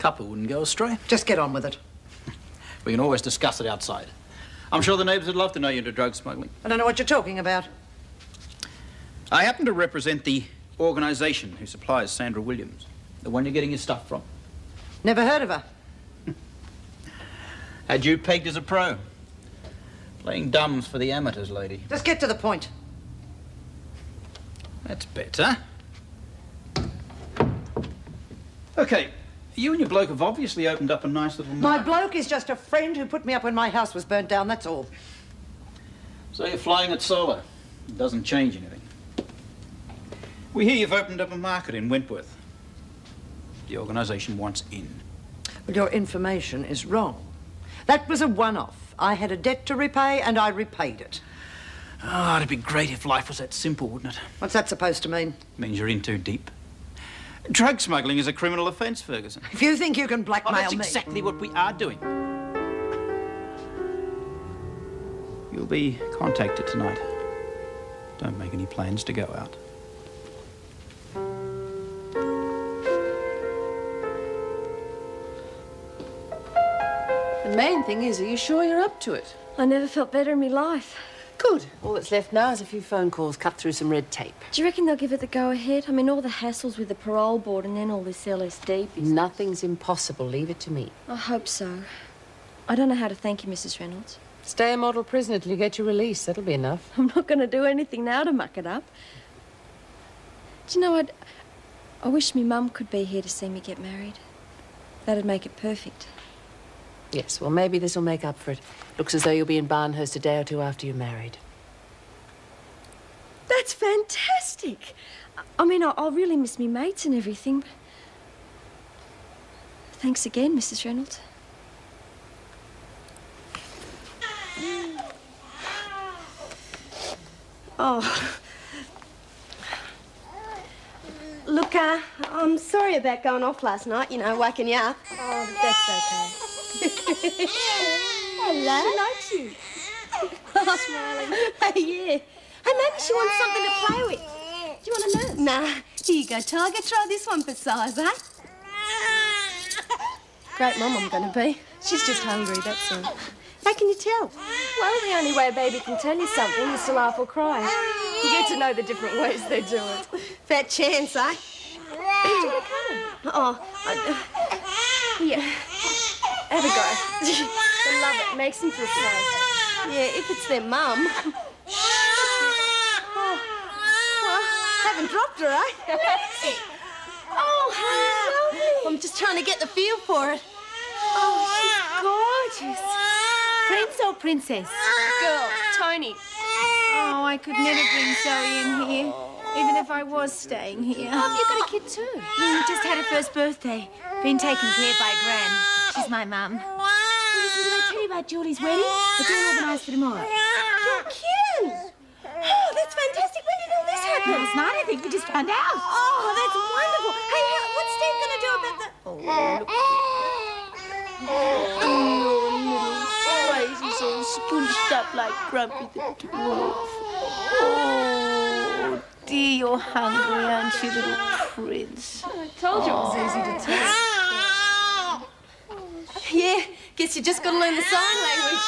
Couple wouldn't go astray. Just get on with it. We can always discuss it outside. I'm sure the neighbours would love to know you're into drug smuggling. I don't know what you're talking about. I happen to represent the organisation who supplies Sandra Williams, the one you're getting your stuff from. Never heard of her. Had you pegged as a pro. Playing dumbs for the amateurs, lady. Just get to the point. That's better. OK, you and your bloke have obviously opened up a nice little... My bloke is just a friend who put me up when my house was burnt down, that's all. So you're flying it solo. It doesn't change anything. We hear you've opened up a market in Wentworth. The organisation wants in. Well, your information is wrong. That was a one-off. I had a debt to repay, and I repaid it. Oh, it'd be great if life was that simple, wouldn't it? What's that supposed to mean? It means you're in too deep. Drug smuggling is a criminal offence, Ferguson. If you think you can blackmail me... That's exactly what we are doing. You'll be contacted tonight. Don't make any plans to go out. The main thing is, are you sure you're up to it? I never felt better in my life. Good. All that's left now is a few phone calls, cut through some red tape. Do you reckon they'll give it the go-ahead? I mean, all the hassles with the parole board and then all this LSD business. Nothing's impossible. Leave it to me. I hope so. I don't know how to thank you, Mrs. Reynolds. Stay a model prisoner till you get your release. That'll be enough. I'm not going to do anything now to muck it up. Do you know, I wish me mum could be here to see me get married. That'd make it perfect. Yes, well, maybe this will make up for it. Looks as though you'll be in Barnhurst a day or two after you're married. That's fantastic. I mean, I'll really miss me mates and everything, but... Thanks again, Mrs. Reynolds. Oh. Look, I'm sorry about going off last night, you know, waking you up. Oh, that's okay. Hello. She likes you. Oh, smiling. Yeah. Hey, maybe she wants something to play with. Do you want to learn? Nah. Here you go, Tiger. Try this one for size, eh? Great mum I'm going to be. She's just hungry, that's all. How can you tell? Well, the only way a baby can tell you something is to laugh or cry. You get to know the different ways they do it. Fat chance, eh? Do you want to come? Oh, Here. Have a go. They love it. Makes them feel safe. yeah, if it's their mum. Oh, well, haven't dropped her, eh? Oh, how lovely. I'm just trying to get the feel for it. Oh, she's gorgeous. Prince or princess? Girl, Tony. Oh, I could never bring Zoe in here, even if I was staying here. Oh, you've got a kid too. Just had her first birthday. Been taken care by Gran. She's my mum. Listen, did I tell you about Julie's wedding? It's all organised for tomorrow. You're kidding. Oh, that's fantastic. When did all this happen? Last night, I think we just found out. Oh, that's wonderful. Hey, what's Steve going to do about the... He's all sponged up like Grumpy the Dwarf. Oh, dear, you're hungry, aren't you, little prince? I told you it was easy to tell. Yeah, guess you just got to learn the sign language.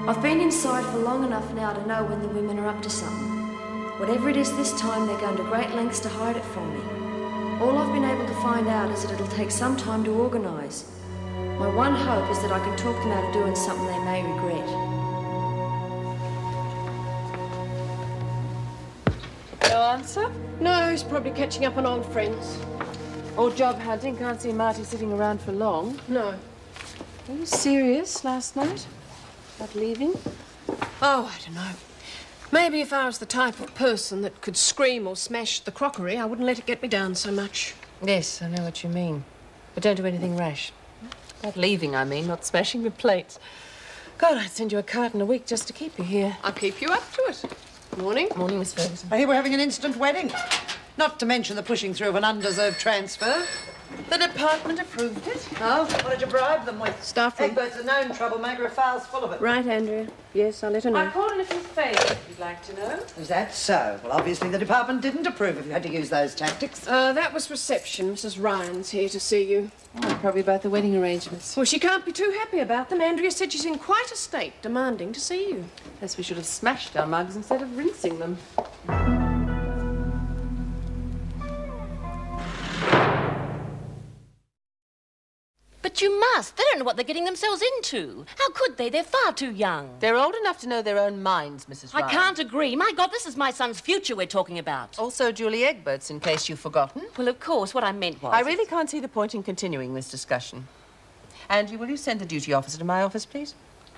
I've been inside for long enough now to know when the women are up to something. Whatever it is this time, they're going to great lengths to hide it from me. All I've been able to find out is that it'll take some time to organise. My one hope is that I can talk them out of doing something they may regret. No answer? No, he's probably catching up on old friends. Or job hunting. Can't see Marty sitting around for long. No. Were you serious last night? About leaving? Oh, I don't know. Maybe if I was the type of person that could scream or smash the crockery, I wouldn't let it get me down so much. Yes, I know what you mean. But don't do anything rash. About leaving, I mean, not smashing the plates. God, I'd send you a carton a week just to keep you here. I'll keep you up to it. Morning. Morning, Miss Ferguson. I hear we're having an instant wedding. Not to mention the pushing through of an undeserved transfer. The department approved it. Oh, what did you bribe them with? Staff room. Egbert's a known troublemaker, a file's full of it. Right, Andrea. Yes, I'll let her I know. called in a few favours, if you'd like to know. Is that so? Well, obviously the department didn't approve if you had to use those tactics. That was reception. Mrs. Ryan's here to see you. Oh, probably about the wedding arrangements. Well, she can't be too happy about them. Andrea said she's in quite a state, demanding to see you. Guess we should have smashed our mugs instead of rinsing them. But you must. They don't know what they're getting themselves into. How could they? They're far too young. They're old enough to know their own minds, Mrs. Ryan. I can't agree. My God, this is my son's future we're talking about. Also Julie Egbert's, in case you've forgotten. Well, of course, what I meant was... I really can't see the point in continuing this discussion. Angie, will you send the duty officer to my office, please?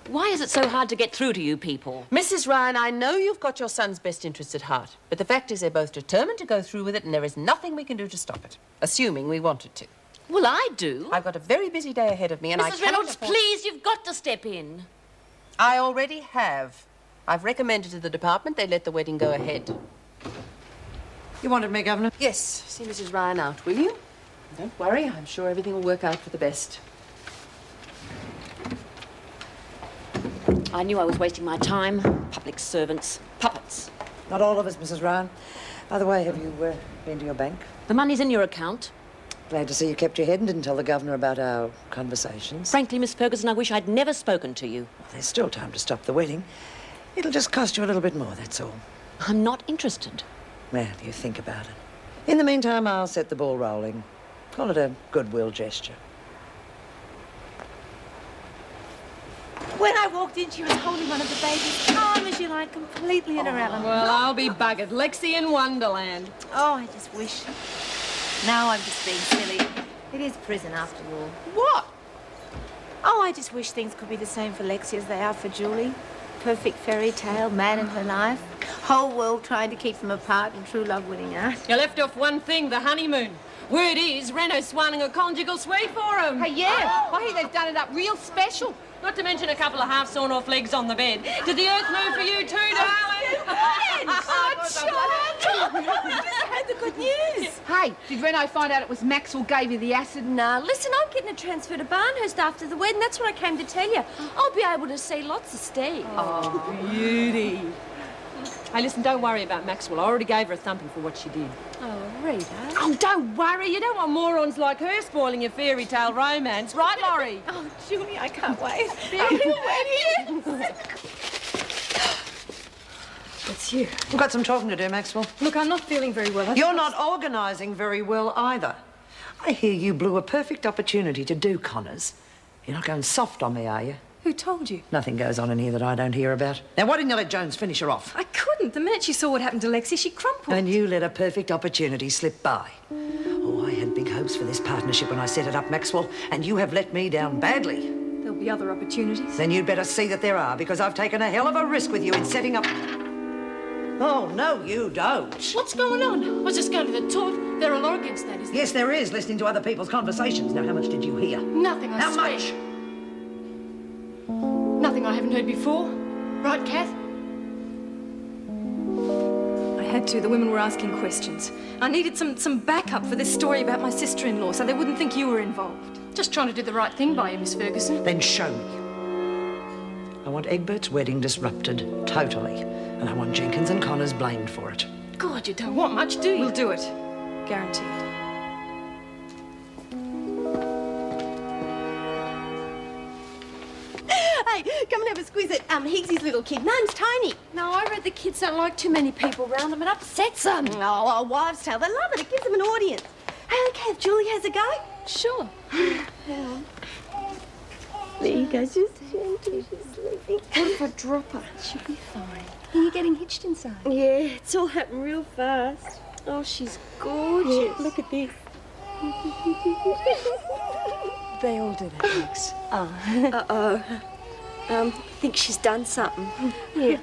Why is it so hard to get through to you people? Mrs. Ryan, I know you've got your son's best interests at heart, but the fact is they're both determined to go through with it, and there is nothing we can do to stop it, assuming we wanted to. Well, I do. I've got a very busy day ahead of me, and I Mrs. cannot Reynolds, afford... please, you've got to step in. I already have. I've recommended to the department they let the wedding go ahead. You wanted me, Governor? Yes, see Mrs. Ryan out, will you? Don't worry, I'm sure everything will work out for the best. I knew I was wasting my time. Public servants. Puppets. Not all of us, Mrs. Ryan. By the way, have you been to your bank? The money's in your account. Glad to see you kept your head and didn't tell the Governor about our conversations. Frankly, Miss Ferguson, I wish I'd never spoken to you. Well, there's still time to stop the wedding. It'll just cost you a little bit more, that's all. I'm not interested. Well, you think about it. In the meantime, I'll set the ball rolling. Call it a goodwill gesture. When I walked in, she was holding one of the babies, calm as you like, completely in her element. Well, I'll be buggered. Lexi in Wonderland. Oh, I just wish. Now I'm just being silly. It is prison, after all. What? Oh, I just wish things could be the same for Lexi as they are for Julie. Perfect fairy tale, man in her life. Whole world trying to keep them apart and true love winning out. You left off one thing, the honeymoon. Word is, Renault's swanning a conjugal suite for him. Hey, yeah. I hear they've done it up real special. Not to mention a couple of half-sawn-off legs on the bed. Did the earth move for you too, darling? I heard the good news. Hey, did Renault find out it was Max who gave you the acid? Nah, listen, I'm getting a transfer to Barnhurst after the wedding. That's what I came to tell you. I'll be able to see lots of Steve. Oh, beauty. Hey, listen, don't worry about Maxwell. I already gave her a thumping for what she did. Oh, Rita. Oh, don't worry. You don't want morons like her spoiling your fairy tale romance. Right, Laurie? Oh, Julie, I can't wait. It's you. We've got some talking to do, Maxwell. Look, I'm not feeling very well. You're not organising very well either. I hear you blew a perfect opportunity to do Connors. You're not going soft on me, are you? Who told you? Nothing goes on in here that I don't hear about. Now, why didn't you let Jones finish her off? I couldn't. The minute she saw what happened to Lexi, she crumpled. And you let a perfect opportunity slip by. Oh, I had big hopes for this partnership when I set it up, Maxwell, and you have let me down badly. There'll be other opportunities. Then you'd better see that there are, because I've taken a hell of a risk with you in setting up... Oh, no, you don't. What's going on? I was just going to the toilet. There are law against that, isn't there? Yes, there is, listening to other people's conversations. Now, how much did you hear? Nothing, I How swear. much? Nothing I haven't heard before. Right, Kath? I had to. The women were asking questions. I needed some backup for this story about my sister-in-law so they wouldn't think you were involved. Just trying to do the right thing by you, Miss Ferguson. Then show me. I want Egbert's wedding disrupted, totally. And I want Jenkins and Connors blamed for it. God, you don't want much, do you? We'll do it. Guaranteed. Hey, come and have a squeeze at Higgsy's little kid. Name's Tony. No, I read the kids don't like too many people around them. It upsets them. Oh, a wives' tale. They love it. It gives them an audience. Hey, okay, if Julie has a go. Sure. There you go. Just gently. She's sleeping. What if I drop her? She'll be fine. Are you getting hitched inside? Yeah, it's all happened real fast. Oh, she's gorgeous. Yeah, look at this. They all do that, Max. Uh-oh. I think she's done something. Yeah.